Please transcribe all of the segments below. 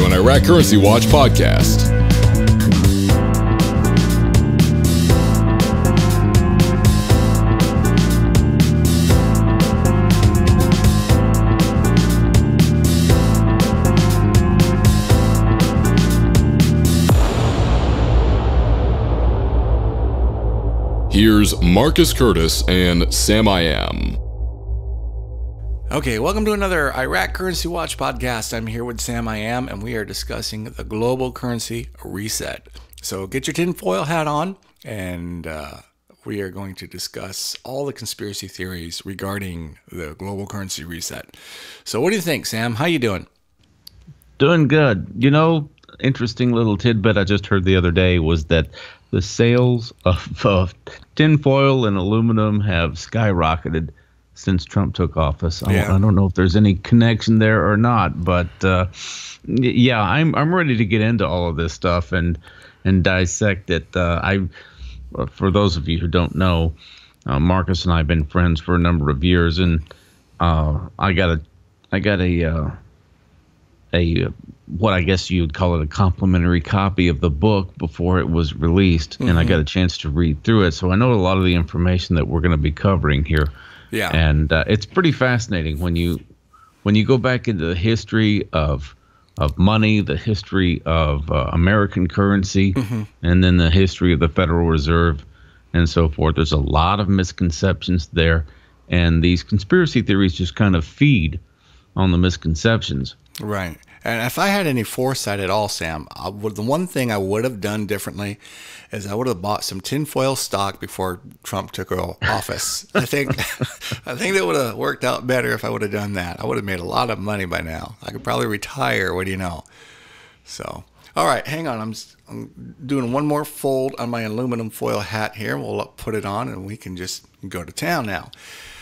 to an Iraq Currency Watch podcast. Here's Marcus Curtis and Sam I Am. Okay, welcome to another Iraq Currency Watch podcast. I'm here with Sam I Am, and we are discussing the global currency reset. So get your tinfoil hat on, and we are going to discuss all the conspiracy theories regarding the global currency reset. So what do you think, Sam? How you doing? Doing good. You know, interesting little tidbit I just heard the other day was that the sales of tinfoil and aluminum have skyrocketed since Trump took office. I don't know if there's any connection there or not, but yeah, I'm ready to get into all of this stuff and dissect it. For those of you who don't know, Marcus and I have been friends for a number of years, and I got a what I guess you'd call it a complimentary copy of the book before it was released, and I got a chance to read through it. So I know a lot of the information that we're going to be covering here. Yeah, and it's pretty fascinating when you go back into the history of money, the history of American currency, and then the history of the Federal Reserve and so forth. There's a lot of misconceptions there, and these conspiracy theories just kind of feed on the misconceptions. Right. And if I had any foresight at all, Sam, the one thing I would have done differently is I would have bought some tinfoil stock before Trump took office. I think that would have worked out better if I would have done that. I would have made a lot of money by now. I could probably retire. What do you know? So, all right, hang on. I'm doing one more fold on my aluminum foil hat here. We'll put it on, and we can just go to town now.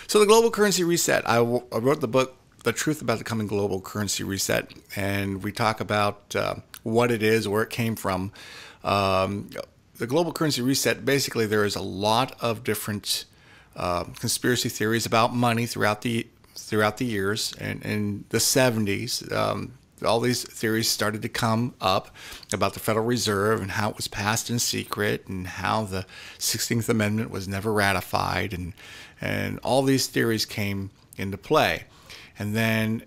So the global currency reset. I wrote the book, The Truth About the Coming Global Currency Reset, and we talk about what it is, where it came from. The global currency reset, basically there is a lot of different conspiracy theories about money throughout the years, and in the 70s, all these theories started to come up about the Federal Reserve and how it was passed in secret, and how the 16th Amendment was never ratified, and all these theories came into play. And then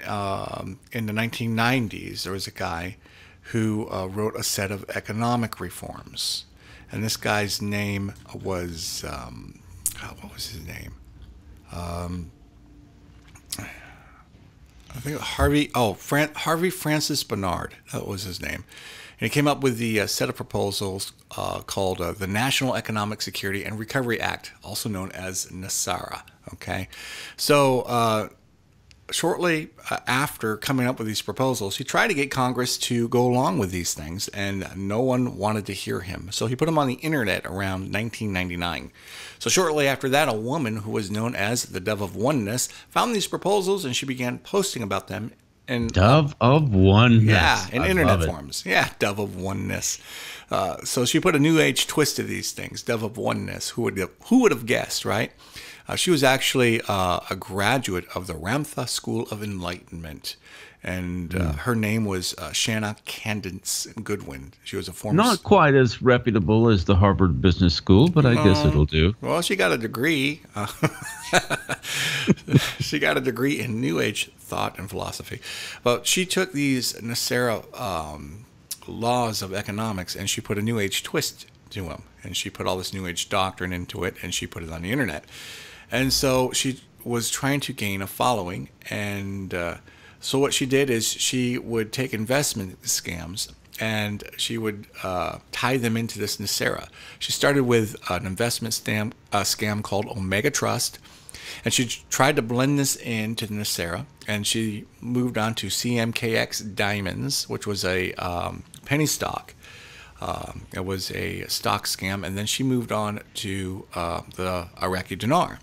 in the 1990s, there was a guy who wrote a set of economic reforms. And this guy's name was, what was his name? I think Harvey Francis Barnard. That was his name. And he came up with the set of proposals called the National Economic Security and Recovery Act, also known as NESARA. Okay, so shortly after coming up with these proposals, he tried to get Congress to go along with these things, and no one wanted to hear him. So he put them on the internet around 1999. So shortly after that, a woman who was known as the Devil of Oneness found these proposals, and she began posting about them. Dove of Oneness. Yeah, in internet forums. Yeah, Dove of Oneness. So she put a new age twist to these things. Dove of Oneness. Who would have guessed, right? She was actually a graduate of the Ramtha School of Enlightenment, and her name was Shanna Candace Goodwin. She was a former... Not quite as reputable as the Harvard Business School, but I guess it'll do. Well, she got a degree. She got a degree in New Age thought and philosophy. But she took these NESARA laws of economics, and she put a New Age twist to them. And she put all this New Age doctrine into it, and she put it on the internet. And so she was trying to gain a following, and so what she did is she would take investment scams, and she would tie them into this NESARA. She started with an investment scam called Omega Trust, and she tried to blend this into the NESARA, and she moved on to CMKX Diamonds, which was a penny stock. It was a stock scam, and then she moved on to the Iraqi dinar.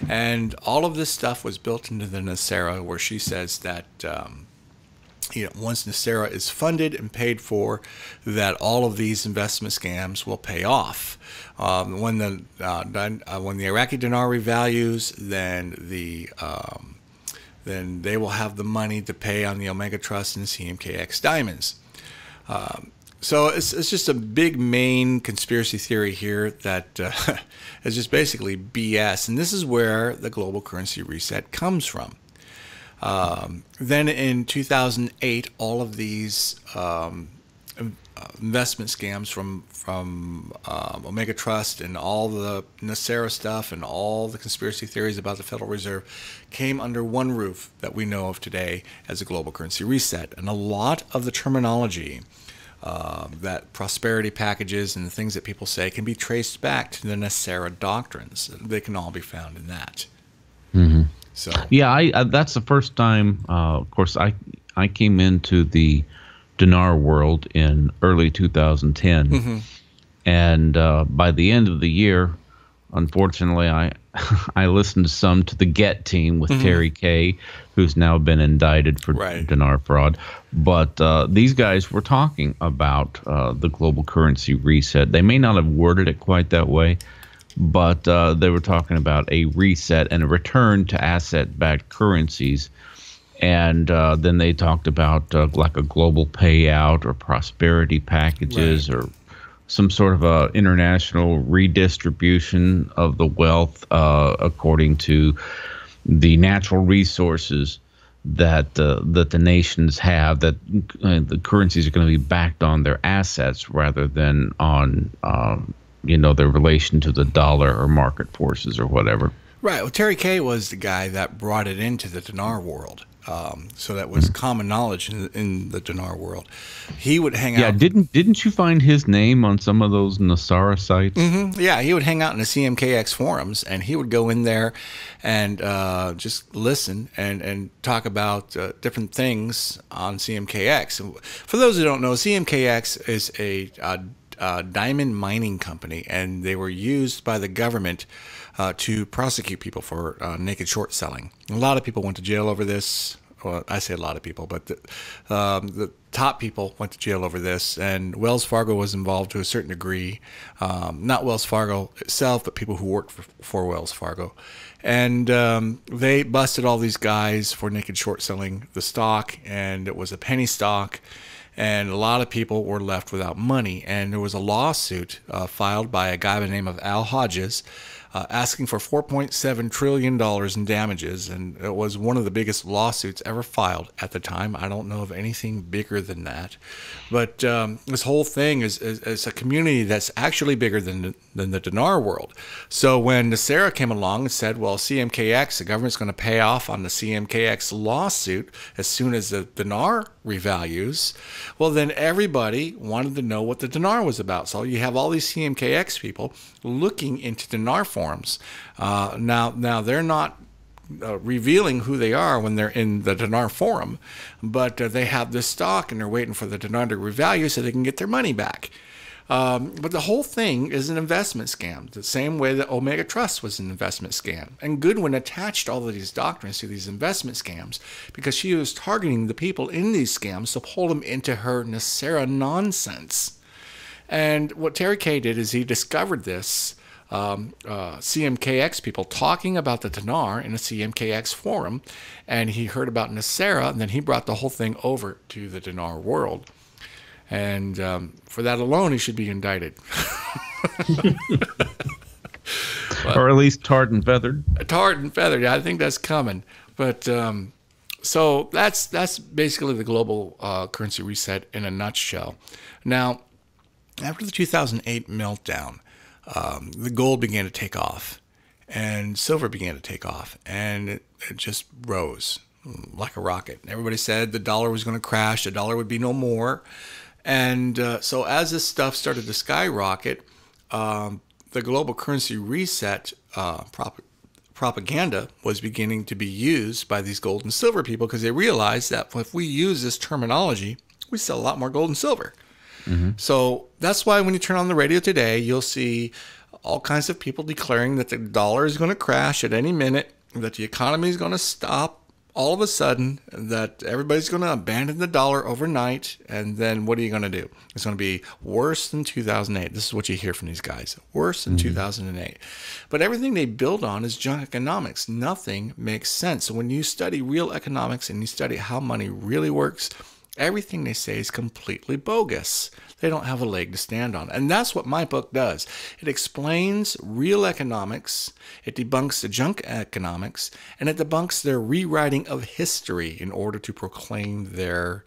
And all of this stuff was built into the NESARA, where she says that once NESARA is funded and paid for, that all of these investment scams will pay off. When the Iraqi dinar revalues, then they will have the money to pay on the Omega Trust and CMKX Diamonds. So it's just a big main conspiracy theory here that is just basically BS. And this is where the global currency reset comes from. Then in 2008, all of these investment scams from Omega Trust and all the Nasera stuff and all the conspiracy theories about the Federal Reserve came under one roof that we know of today as a global currency reset. And a lot of the terminology that prosperity packages and the things that people say can be traced back to the Nasera doctrines. They can all be found in that. Mm-hmm. So yeah, I that's the first time. Of course, I came into the dinar world in early 2010, mm-hmm. and by the end of the year, unfortunately, I listened some to the Get team with mm-hmm. Terry Kay, who's now been indicted for dinar fraud. But these guys were talking about the global currency reset. They may not have worded it quite that way, but they were talking about a reset and a return to asset-backed currencies. And then they talked about like a global payout or prosperity packages or some sort of a international redistribution of the wealth according to the natural resources that the nations have, that the currencies are going to be backed on their assets rather than on their relation to the dollar or market forces or whatever. Right. Well, Terry Kay was the guy that brought it into the dinar world. So that was common knowledge in the dinar world. He would hang out. Yeah, didn't you find his name on some of those Nasara sites? Mm-hmm. Yeah, he would hang out in the CMKX forums, and he would go in there and just listen and talk about different things on CMKX. And for those who don't know, CMKX is a diamond mining company, and they were used by the government to prosecute people for naked short selling. A lot of people went to jail over this. Well, I say a lot of people, but the top people went to jail over this, and Wells Fargo was involved to a certain degree. Not Wells Fargo itself, but people who worked for Wells Fargo. And they busted all these guys for naked short selling the stock, and it was a penny stock. And a lot of people were left without money. And there was a lawsuit filed by a guy by the name of Al Hodges asking for $4.7 trillion in damages. And it was one of the biggest lawsuits ever filed at the time. I don't know of anything bigger than that. But this whole thing is a community that's actually bigger than the dinar world. So when Nasera came along and said, well, CMKX, the government's going to pay off on the CMKX lawsuit as soon as the dinar revalues, well, then everybody wanted to know what the dinar was about. So you have all these CMKX people looking into dinar forums. Now they're not revealing who they are when they're in the dinar forum, but they have this stock and they're waiting for the dinar to revalue so they can get their money back. But the whole thing is an investment scam, the same way that Omega Trust was an investment scam. And Goodwin attached all of these doctrines to these investment scams because she was targeting the people in these scams to pull them into her Nasera nonsense. And what Terry Kay did is he discovered this CMKX people talking about the dinar in a CMKX forum, and he heard about Nasera, and then he brought the whole thing over to the dinar world. And for that alone, he should be indicted. Or at least tarred and feathered. Tarred and feathered, yeah, I think that's coming. But so that's basically the global currency reset in a nutshell. Now, after the 2008 meltdown, the gold began to take off, and silver began to take off, and it just rose like a rocket. Everybody said the dollar was going to crash, the dollar would be no more. And so as this stuff started to skyrocket, the global currency reset propaganda was beginning to be used by these gold and silver people because they realized that if we use this terminology, we sell a lot more gold and silver. Mm-hmm. So that's why when you turn on the radio today, you'll see all kinds of people declaring that the dollar is going to crash at any minute, that the economy is going to stop all of a sudden, that everybody's going to abandon the dollar overnight, and then what are you going to do? It's going to be worse than 2008. This is what you hear from these guys. Worse than 2008. But everything they build on is junk economics. Nothing makes sense. So when you study real economics and you study how money really works, Everything they say is completely bogus. They don't have a leg to stand on. And that's what my book does. It explains real economics, it debunks the junk economics, and it debunks their rewriting of history in order to proclaim their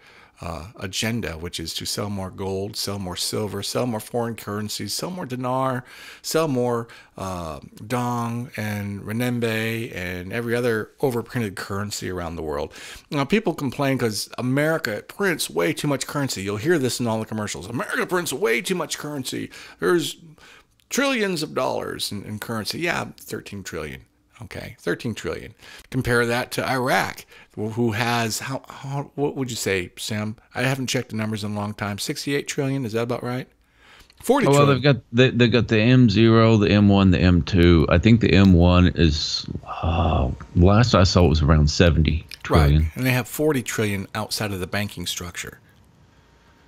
agenda, which is to sell more gold, sell more silver, sell more foreign currencies, sell more dinar, sell more dong and renminbi and every other overprinted currency around the world. Now, people complain because America prints way too much currency. You'll hear this in all the commercials. America prints way too much currency. There's trillions of dollars in currency. Yeah, 13 trillion. Okay, 13 trillion. Compare that to Iraq, who has, what would you say, Sam? I haven't checked the numbers in a long time. 68 trillion, is that about right? 40 well, trillion. they've got the M0, the M1, the M2. I think the M1 is, last I saw it was around 70 trillion. Right, and they have 40 trillion outside of the banking structure.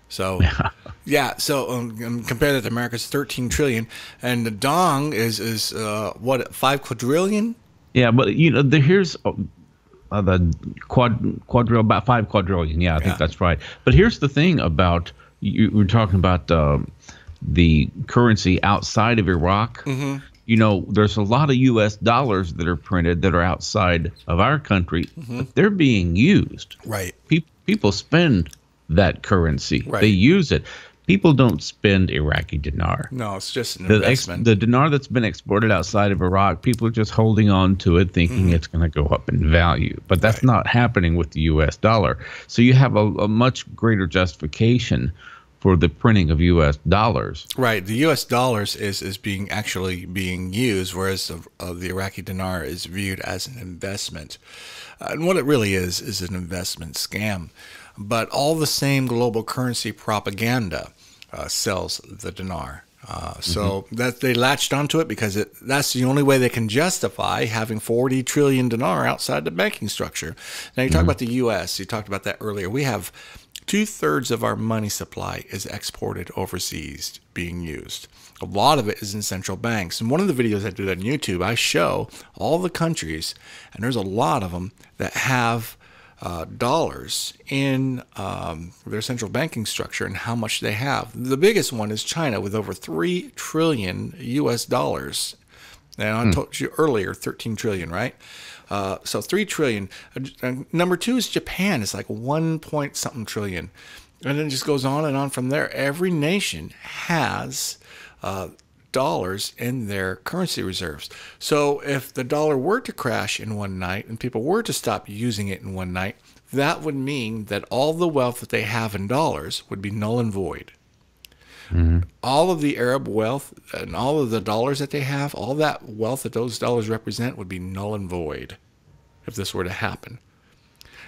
So, yeah, so compare that to America's 13 trillion, and the dong is what, 5 quadrillion? Yeah, but here's the quadrillion, about 5 quadrillion. Yeah, I think that's right. But here's the thing about you were talking about the currency outside of Iraq. Mm-hmm. There's a lot of U.S. dollars that are printed that are outside of our country, but they're being used. Right. People spend that currency. Right. They use it. People don't spend Iraqi dinar. No, it's just an investment. The dinar that's been exported outside of Iraq, people are just holding on to it thinking it's going to go up in value. But that's not happening with the U.S. dollar. So you have a much greater justification for the printing of U.S. dollars. Right. The U.S. dollars is actually being used, whereas the Iraqi dinar is viewed as an investment. And what it really is an investment scam. But all the same global currency propaganda sells the dinar. So that they latched onto it because that's the only way they can justify having 40 trillion dinar outside the banking structure. Now, you talk about the U.S., you talked about that earlier. We have 2/3 of our money supply is exported overseas being used. A lot of it is in central banks. And one of the videos I did on YouTube, I show all the countries, and there's a lot of them that have dollars in their central banking structure and how much they have. The biggest one is China with over 3 trillion U.S. dollars. And I told you earlier, 13 trillion, right? So 3 trillion. Number 2 is Japan. It's like 1 point something trillion. And then it just goes on and on from there. Every nation has dollars in their currency reserves. So if the dollar were to crash in one night and people were to stop using it in one night, that would mean that all the wealth that they have in dollars would be null and void. All of the Arab wealth and all of the dollars that they have, all that wealth that those dollars represent would be null and void if this were to happen.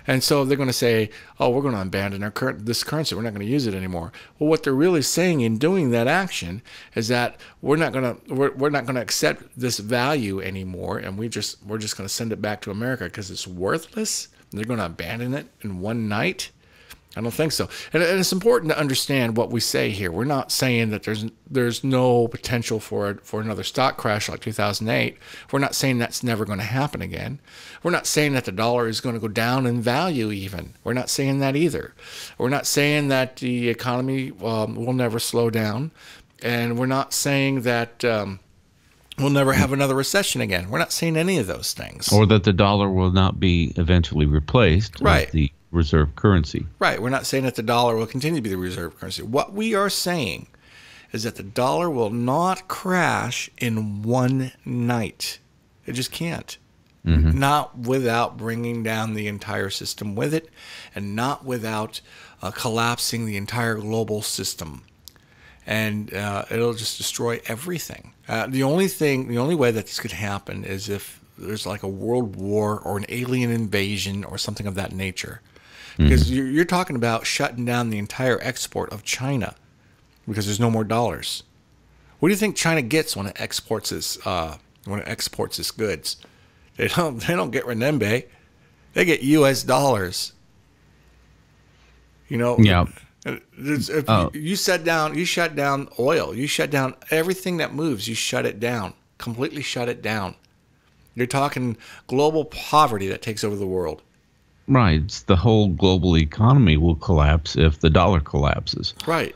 And so they're going to say, oh, we're going to abandon this currency. We're not going to use it anymore. Well, what they're really saying in doing that action is that we're not going to accept this value anymore, and we're just going to send it back to America because it's worthless. They're going to abandon it in one night. I don't think so. And it's important to understand what we say here. We're not saying that there's no potential for another stock crash like 2008. We're not saying that's never going to happen again. We're not saying that the dollar is going to go down in value even. We're not saying that either. We're not saying that the economy will never slow down. And we're not saying that we'll never have another recession again. We're not saying any of those things. Or that the dollar will not be eventually replaced with the reserve currency. Right. We're not saying that the dollar will continue to be the reserve currency. What we are saying is that the dollar will not crash in one night. It just can't. Not without bringing down the entire system with it, and not without collapsing the entire global system. And it'll just destroy everything. The only way that this could happen is if there's like a world war or an alien invasion or something of that nature. Because you're talking about shutting down the entire export of China because there's no more dollars. What do you think China gets when it exports its goods? They don't get renminbi. They get U.S. dollars. Yeah. If you shut down oil. You shut down everything that moves. You shut it down. Completely shut it down. You're talking global poverty that takes over the world. Right. It's the whole global economy will collapse if the dollar collapses. Right.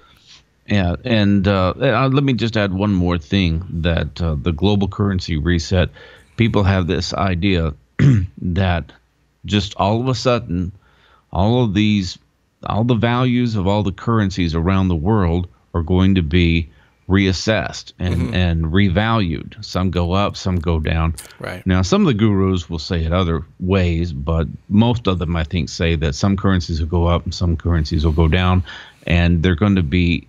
Yeah, and let me just add one more thing that the global currency reset, people have this idea that just all of a sudden, all of these, all the values of all the currencies around the world are going to be reassessed and revalued. Some go up, some go down. Right. Now, some of the gurus will say it other ways, but most of them, I think, say that some currencies will go up and some currencies will go down, and they're going to be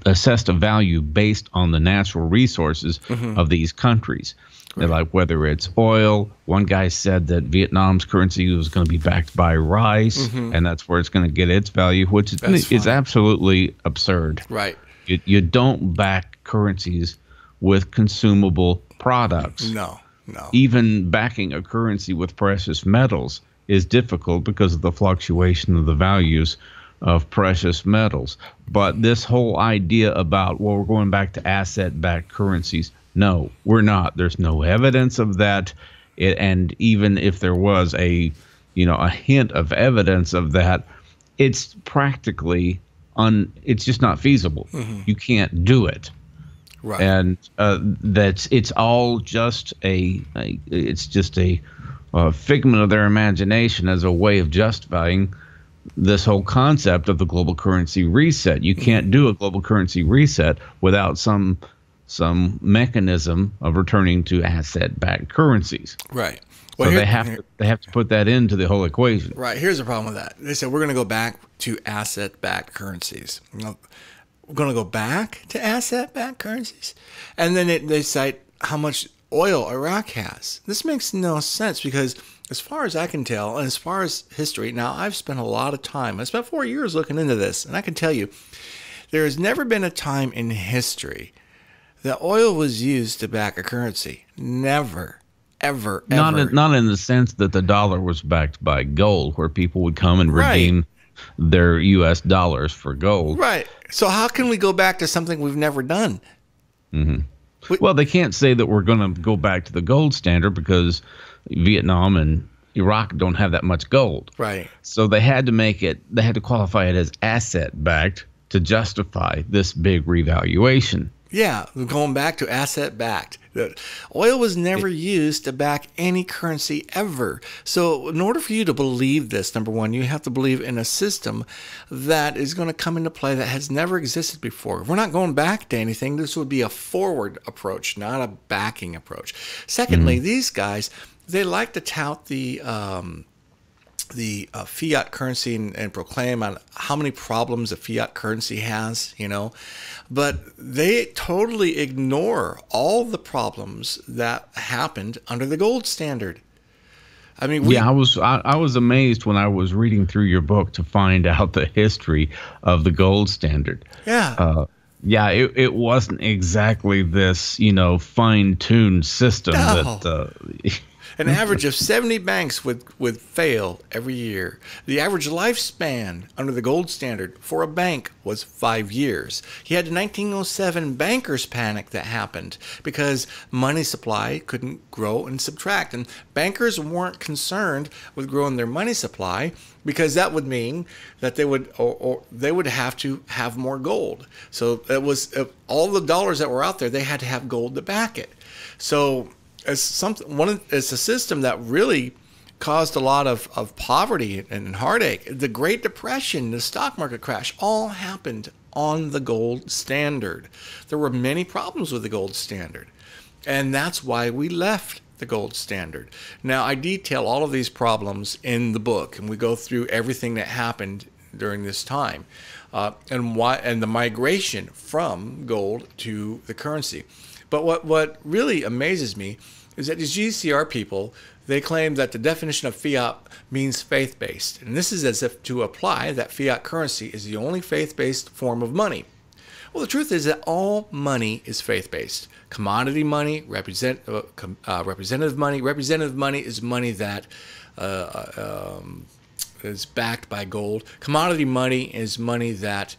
assessed a value based on the natural resources of these countries. Right. Like whether it's oil. One guy said that Vietnam's currency was going to be backed by rice, and that's where it's going to get its value, which is absolutely absurd. Right. You don't back currencies with consumable products. No. Even backing a currency with precious metals is difficult because of the fluctuation of the values of precious metals. But this whole idea about, well, we're going back to asset-backed currencies, no, we're not. There's no evidence of that. And even if there was a hint of evidence of that, it's practically it's just not feasible. You can't do it. Right. And it's all just a figment of their imagination as a way of justifying this whole concept of the global currency reset. You can't do a global currency reset without some mechanism of returning to asset-backed currencies. Right. Well, so they have to put that into the whole equation. Right. Here's the problem with that. They said we're going to go back to asset-backed currencies. We're going to go back to asset-backed currencies, and then they cite how much oil Iraq has. This makes no sense because, as far as I can tell, and as far as history, now I've spent a lot of time. I spent 4 years looking into this, and I can tell you, there has never been a time in history that oil was used to back a currency. Never. Ever. Not in the sense that the dollar was backed by gold, where people would come and redeem their U.S. dollars for gold. Right. So how can we go back to something we've never done? Well, they can't say that we're going to go back to the gold standard because Vietnam and Iraq don't have that much gold. Right. So they had to qualify it as asset-backed to justify this big revaluation. Yeah, going back to asset-backed. Oil was never used to back any currency ever. So in order for you to believe this, number one, you have to believe in a system that is going to come into play that has never existed before. If we're not going back to anything, this would be a forward approach, not a backing approach. Secondly, these guys, they like to tout the fiat currency and proclaim on how many problems a fiat currency has, but they totally ignore all the problems that happened under the gold standard. I mean, I was amazed when I was reading through your book to find out the history of the gold standard. Yeah. It wasn't exactly this, fine-tuned system that. An average of 70 banks would fail every year. The average lifespan under the gold standard for a bank was 5 years. You had the 1907 bankers' panic that happened because money supply couldn't grow and subtract. And bankers weren't concerned with growing their money supply because that would mean that they would or they would have to have more gold. So it was all the dollars that were out there, they had to have gold to back it. So it's a system that really caused a lot of poverty and heartache. The Great Depression, the stock market crash, all happened on the gold standard. There were many problems with the gold standard, and that's why we left the gold standard. Now, I detail all of these problems in the book, and we go through everything that happened during this time, and the migration from gold to the currency. But what really amazes me is that these GCR people, they claim that the definition of fiat means faith-based. And this is as if to apply that fiat currency is the only faith-based form of money. Well, the truth is that all money is faith-based. Commodity money, representative money. Representative money is money that is backed by gold. Commodity money is money that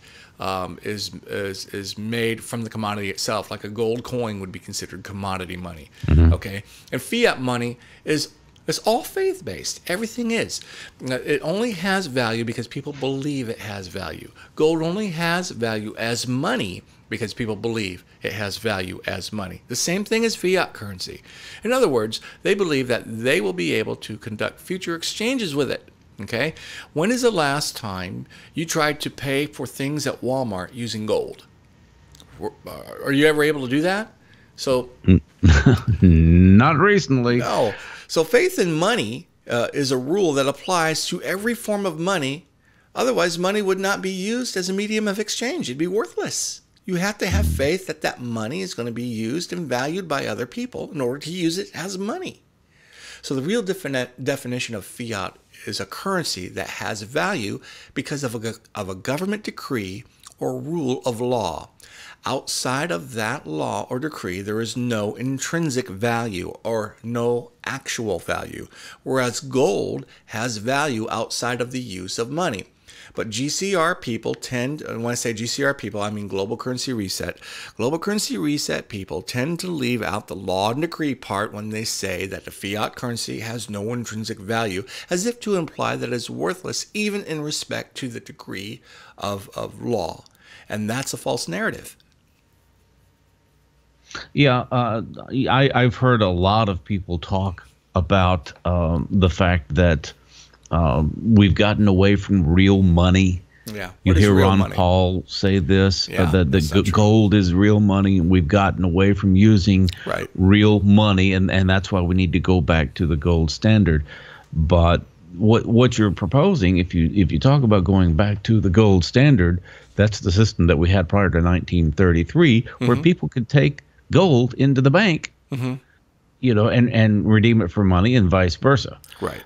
is made from the commodity itself, like a gold coin would be considered commodity money. Okay, and fiat money is It's all faith-based. Everything is. It only has value because people believe it has value. Gold only has value as money because people believe it has value as money. The same thing as fiat currency. In other words, they believe that they will be able to conduct future exchanges with it. Okay? When is the last time you tried to pay for things at Walmart using gold? Are you ever able to do that? So, not recently. no. So faith in money is a rule that applies to every form of money. Otherwise, money would not be used as a medium of exchange. It'd be worthless. You have to have faith that that money is going to be used and valued by other people in order to use it as money. So the real definition of fiat is a currency that has value because of a government decree or rule of law. Outside of that law or decree, there is no intrinsic value or no actual value, whereas gold has value outside of the use of money. But GCR people tend, and when I say GCR people, I mean Global Currency Reset. Global Currency Reset people tend to leave out the law and decree part when they say that the fiat currency has no intrinsic value, as if to imply that it's worthless even in respect to the degree of law. And that's a false narrative. Yeah, I've heard a lot of people talk about the fact that we've gotten away from real money. Yeah, you hear Ron money? Paul say this, Yeah, that the gold is real money, and we've gotten away from using real money, and that's why we need to go back to the gold standard. But what you're proposing, if you talk about going back to the gold standard, that's the system that we had prior to 1933, where people could take gold into the bank, you know, and redeem it for money, and vice versa. Right.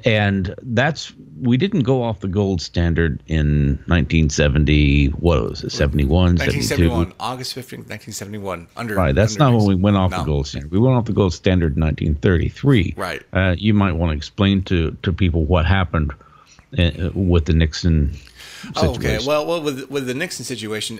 And we didn't go off the gold standard in 1970. What was it? 71, 1971, August 15th, 1971. Right. That's not when we went off the gold standard. We went off the gold standard in 1933. Right. You might want to explain to people what happened with the Nixon situation. Okay. Well, with the Nixon situation,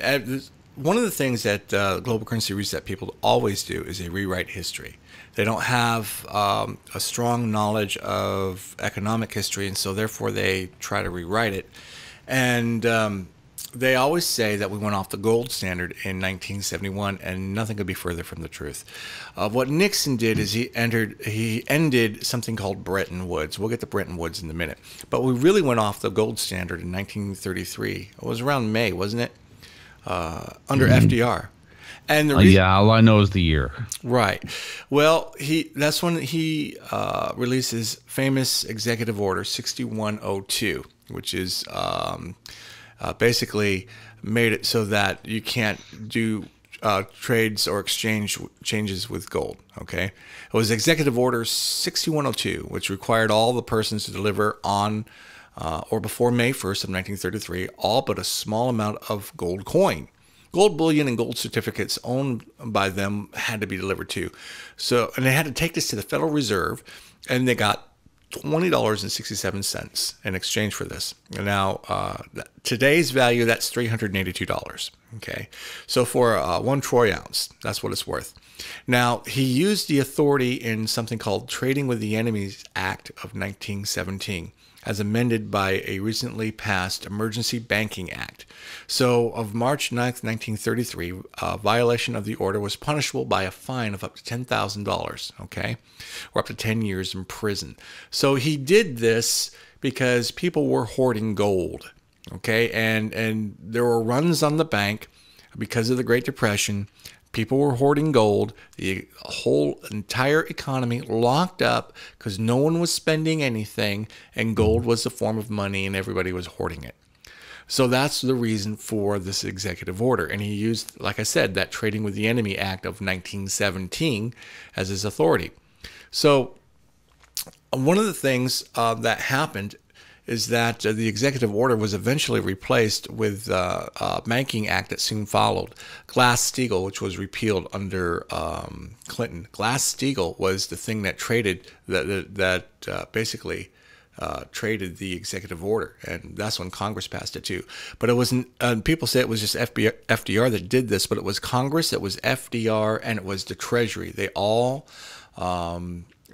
one of the things that Global Currency Reset people always do is they rewrite history. They don't have a strong knowledge of economic history, and so therefore they try to rewrite it. And they always say that we went off the gold standard in 1971, and nothing could be further from the truth. What Nixon did is he ended something called Bretton Woods. We'll get to Bretton Woods in a minute. But we really went off the gold standard in 1933. It was around May, wasn't it? Under FDR. And the reason, yeah, all I know is the year. Right. Well, that's when he released his famous executive order 6102, which is basically made it so that you can't do trades or changes with gold. Okay. It was Executive Order 6102, which required all the persons to deliver on or before May 1st of 1933, all but a small amount of gold coin. Gold bullion and gold certificates owned by them had to be delivered too. So, and they had to take this to the Federal Reserve, and they got $20.67 in exchange for this. And now, today's value, that's $382. Okay. So for 1 troy ounce, that's what it's worth. Now, he used the authority in something called Trading with the Enemies Act of 1917. As amended by a recently passed Emergency Banking Act. So, of March 9th, 1933, a violation of the order was punishable by a fine of up to $10,000, okay, or up to 10 years in prison. So he did this because people were hoarding gold, okay, and there were runs on the bank because of the Great Depression. People were hoarding gold. The whole entire economy locked up because no one was spending anything, and gold was the form of money, and everybody was hoarding it. So that's the reason for this executive order. And he used, like I said, that Trading with the Enemy Act of 1917 as his authority. So one of the things that happened is that the executive order was eventually replaced with a banking act that soon followed. Glass-Steagall, which was repealed under Clinton. Glass-Steagall was the thing that traded basically traded the executive order, and that's when Congress passed it too. But it wasn't. People say it was just FDR that did this, but it was Congress, it was FDR, and it was the Treasury. They all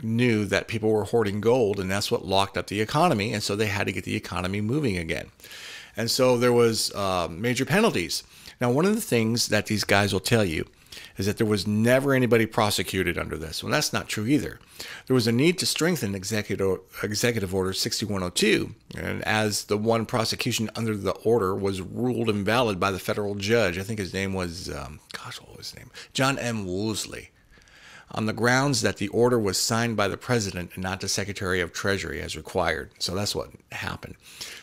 knew that people were hoarding gold, and that's what locked up the economy. And so they had to get the economy moving again. And so there was major penalties. Now, one of the things that these guys will tell you is that there was never anybody prosecuted under this. Well, that's not true either. There was a need to strengthen Executive Order 6102, and as the one prosecution under the order was ruled invalid by the federal judge, I think his name was, what was his name? John M. Woosley, on the grounds that the order was signed by the president and not the Secretary of Treasury as required. So that's what happened.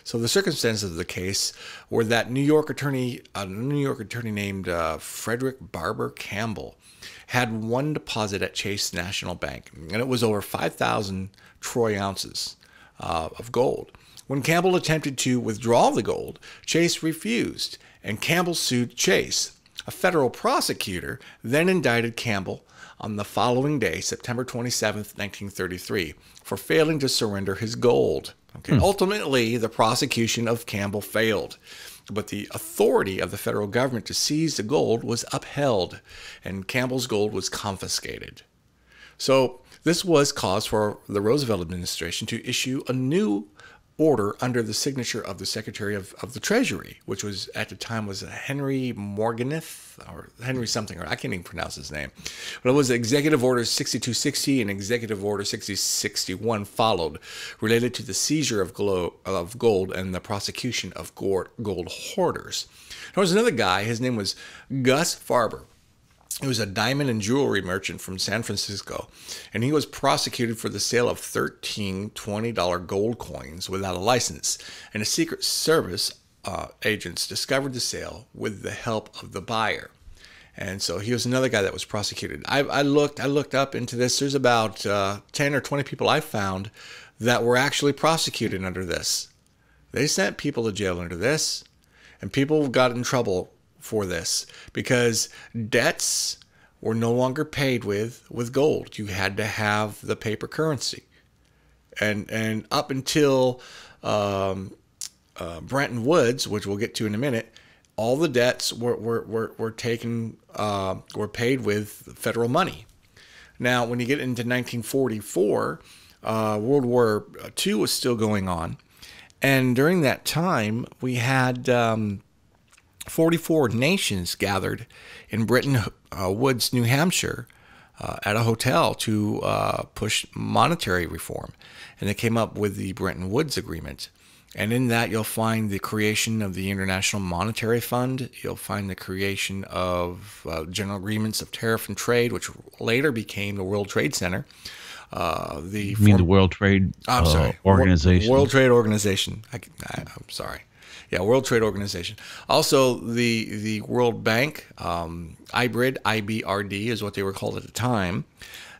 So the circumstances of the case were that New York attorney named Frederick Barber Campbell had one deposit at Chase National Bank, and it was over 5,000 troy ounces of gold. When Campbell attempted to withdraw the gold, Chase refused, and Campbell sued Chase. A federal prosecutor then indicted Campbell on the following day, September 27th, 1933, for failing to surrender his gold. Okay. Ultimately, the prosecution of Campbell failed, but the authority of the federal government to seize the gold was upheld, and Campbell's gold was confiscated. So this was cause for the Roosevelt administration to issue a new order under the signature of the Secretary of the Treasury, which was at the time was Henry Morganeth or Henry something, or I can't even pronounce his name. But it was Executive Order 6260 and Executive Order 6061 followed, related to the seizure of gold and the prosecution of gold hoarders. There was another guy, his name was Gus Farber. He was a diamond and jewelry merchant from San Francisco, and he was prosecuted for the sale of 13 $20 gold coins without a license. And the Secret Service agents discovered the sale with the help of the buyer. And so he was another guy that was prosecuted. I looked up into this. There's about 10 or 20 people I found that were actually prosecuted under this. They sent people to jail under this, and people got in trouble for this because debts were no longer paid with gold. You had to have the paper currency, and up until Bretton Woods, which we'll get to in a minute, all the debts were paid with federal money. Now, when you get into 1944, World War II was still going on, and during that time we had 44 nations gathered in Bretton Woods, New Hampshire, at a hotel to push monetary reform. And they came up with the Bretton Woods Agreement. And in that, you'll find the creation of the International Monetary Fund. You'll find the creation of General Agreements of Tariff and Trade, which later became the World Trade Center. You mean the World Trade Organization? World Trade Organization. I'm sorry. Yeah, World Trade Organization. Also, the World Bank, IBRD is what they were called at the time.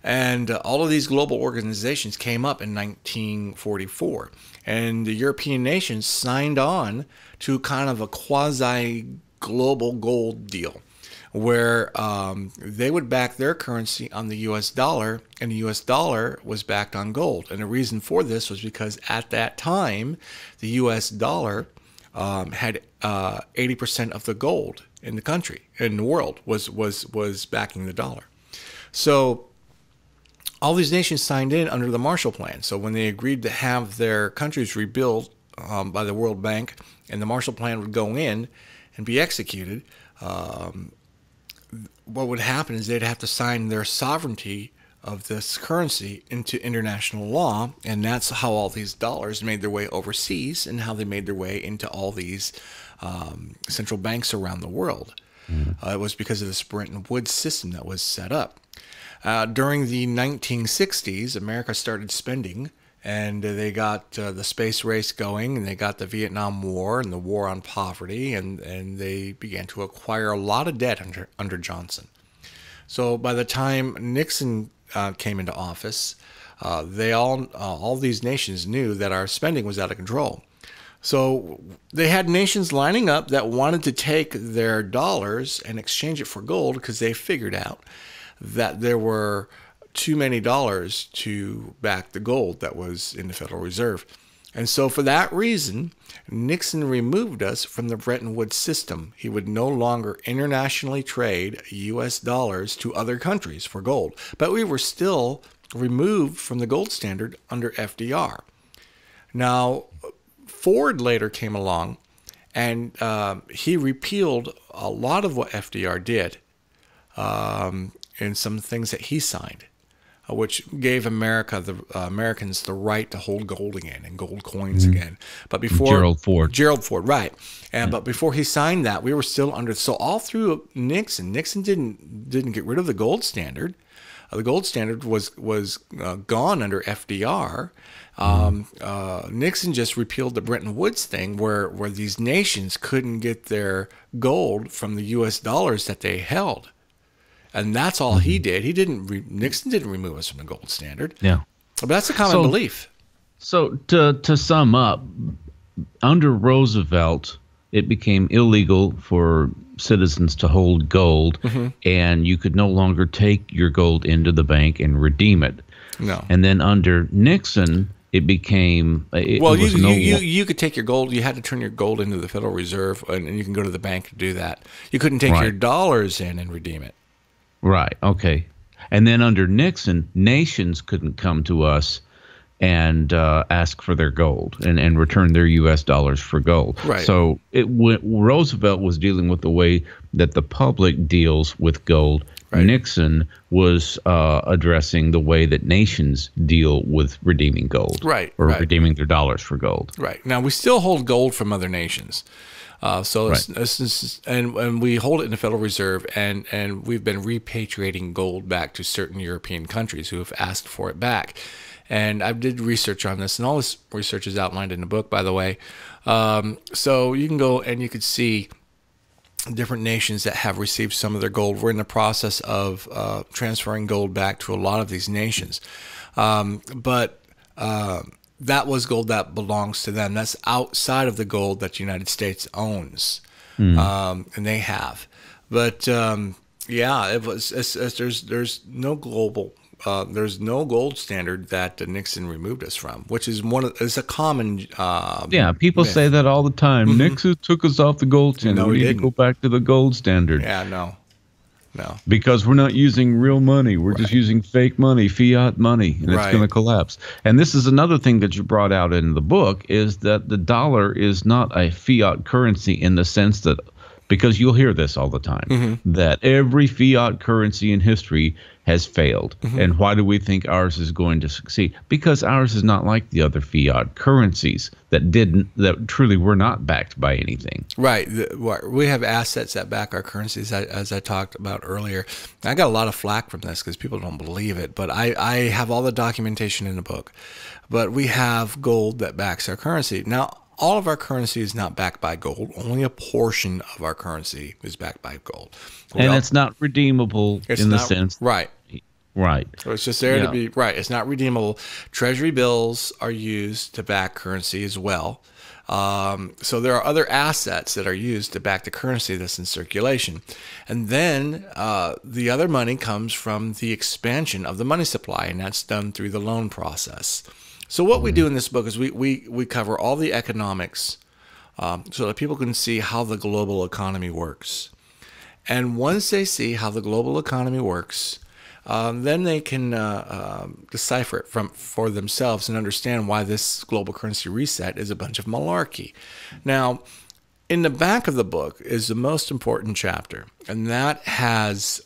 And all of these global organizations came up in 1944. And the European nations signed on to kind of a quasi-global gold deal, where they would back their currency on the U.S. dollar, and the U.S. dollar was backed on gold. And the reason for this was because at that time, the U.S. dollar had 80% of the gold in the country, in the world, was backing the dollar. So all these nations signed in under the Marshall Plan. So when they agreed to have their countries rebuilt by the World Bank, and the Marshall Plan would go in and be executed, what would happen is they'd have to sign their sovereignty of this currency into international law, and that's how all these dollars made their way overseas and how they made their way into all these central banks around the world. It was because of this Bretton Woods system that was set up. During the 1960s, America started spending, and they got the space race going, and they got the Vietnam War and the war on poverty, and they began to acquire a lot of debt under Johnson. So by the time Nixon came into office, all these nations knew that our spending was out of control. So they had nations lining up that wanted to take their dollars and exchange it for gold because they figured out that there were too many dollars to back the gold that was in the Federal Reserve. And so for that reason, Nixon removed us from the Bretton Woods system. He would no longer internationally trade U.S. dollars to other countries for gold. But we were still removed from the gold standard under FDR. Now, Ford later came along, and he repealed a lot of what FDR did in some things that he signed, which gave Americans the right to hold gold again and gold coins again. But before Gerald Ford, right? And but before he signed that, we were still under. So all through Nixon didn't get rid of the gold standard. The gold standard was gone under FDR. Nixon just repealed the Bretton Woods thing, where these nations couldn't get their gold from the U.S. dollars that they held, and that's all he did. Nixon didn't remove us from the gold standard. Yeah, but that's a common belief. So to sum up, under Roosevelt, it became illegal for citizens to hold gold, and you could no longer take your gold into the bank and redeem it. No. And then under Nixon, it became you could take your gold. You had to turn your gold into the Federal Reserve, and you can go to the bank to do that. You couldn't take your dollars in and redeem it. Right. Okay. And then under Nixon, nations couldn't come to us and ask for their gold and return their U.S. dollars for gold. Right. So Roosevelt was dealing with the way that the public deals with gold. Right. Nixon was addressing the way that nations deal with redeeming gold. Right. Or redeeming their dollars for gold. Right. Now, we still hold gold from other nations. And we hold it in the Federal Reserve, and we've been repatriating gold back to certain European countries who have asked for it back. And I did research on this, and all this research is outlined in the book, by the way. So you can go and you could see different nations that have received some of their gold. We're in the process of transferring gold back to a lot of these nations. But that was gold that belongs to them. That's outside of the gold that the United States owns, and they have. But yeah, it was. There's no global. There's no gold standard that Nixon removed us from, which is it's a common. People myth. say that all the time. Nixon took us off the gold standard. No, we need didn't. to go back to the gold standard. Yeah, no. Because we're not using real money. We're just using fake money, fiat money, and it's going to collapse. And this is another thing that you brought out in the book, is that the dollar is not a fiat currency in the sense that, because you'll hear this all the time, that every fiat currency in history has failed. And why do we think ours is going to succeed? Because ours is not like the other fiat currencies that truly were not backed by anything. Right. We have assets that back our currencies, as I talked about earlier. I got a lot of flack from this because people don't believe it, but I have all the documentation in the book. But we have gold that backs our currency. Now, all of our currency is not backed by gold. Only a portion of our currency is backed by gold. It's not redeemable the sense. Right. Right. So it's just there to be, right. It's not redeemable. Treasury bills are used to back currency as well. So there are other assets that are used to back the currency that's in circulation. And then the other money comes from the expansion of the money supply, and that's done through the loan process. So what we do in this book is we cover all the economics so that people can see how the global economy works. And once they see how the global economy works, then they can decipher it for themselves and understand why this global currency reset is a bunch of malarkey. Now, in the back of the book is the most important chapter, and that has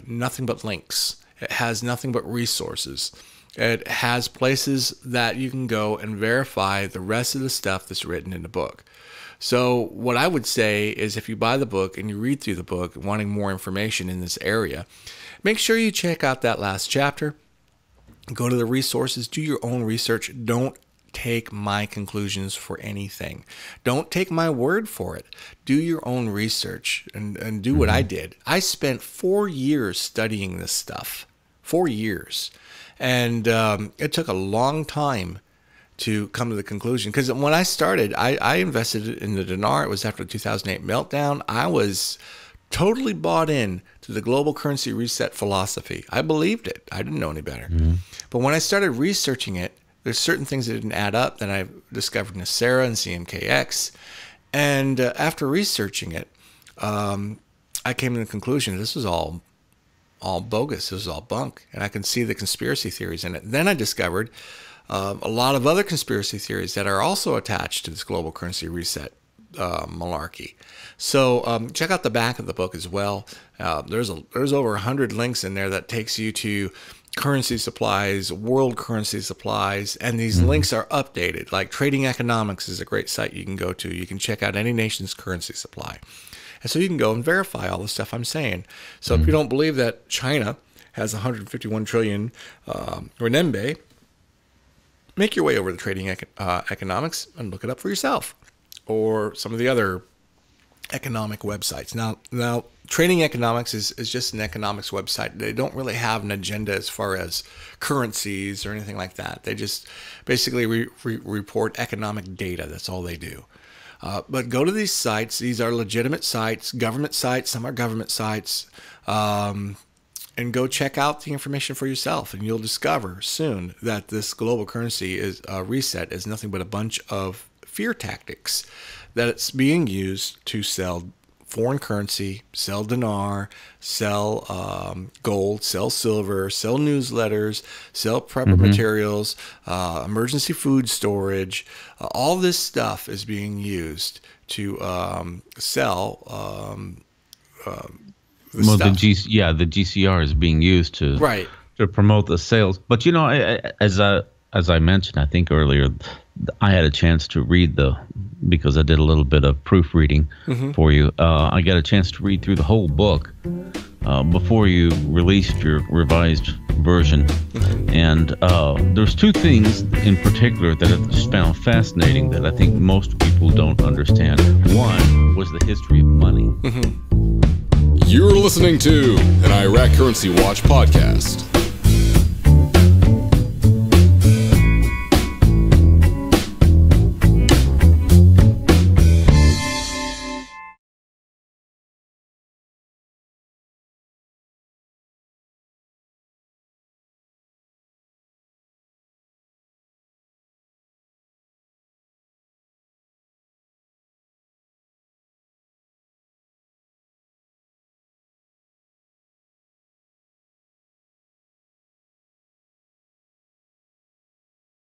nothing but links. It has nothing but resources. It has places that you can go and verify the rest of the stuff that's written in the book. So what I would say is, if you buy the book and you read through the book wanting more information in this area, make sure you check out that last chapter. Go to the resources, do your own research. Don't take my conclusions for anything. Don't take my word for it. Do your own research and do what I did. I spent 4 years studying this stuff. 4 years. And it took a long time to come to the conclusion. Because when I started, I invested in the dinar. It was after the 2008 meltdown. I was totally bought in to the global currency reset philosophy. I believed it. I didn't know any better. But when I started researching it, there's certain things that didn't add up that I discovered in Sarah and CMKX. And after researching it, I came to the conclusion this was all all bogus. It was all bunk. And I can see the conspiracy theories in it. Then I discovered a lot of other conspiracy theories that are also attached to this global currency reset malarkey. So check out the back of the book as well. There's over 100 links in there that takes you to currency supplies, world currency supplies, and these links are updated. Like Trading Economics is a great site you can go to. You can check out any nation's currency supply. And so you can go and verify all the stuff I'm saying. So if you don't believe that China has 151 trillion renminbi, make your way over to Trading Economics and look it up for yourself, or some of the other economic websites. Now Trading Economics is just an economics website. They don't really have an agenda as far as currencies or anything like that. They just basically report economic data. That's all they do. But go to these sites. These are legitimate sites, government sites. Some are government sites. And go check out the information for yourself. And you'll discover soon that this global currency is reset is nothing but a bunch of fear tactics, that it's being used to sell foreign currency, sell dinar, sell gold, sell silver, sell newsletters, sell prepper materials, emergency food storage. All this stuff is being used to sell the GCR is being used to promote the sales. But as I mentioned, I think earlier, I had a chance to read because I did a little bit of proofreading for you. I got a chance to read through the whole book before you released your revised version. And there's two things in particular that I found fascinating that I think most people don't understand. One was the history of money. You're listening to an Iraq Currency Watch podcast.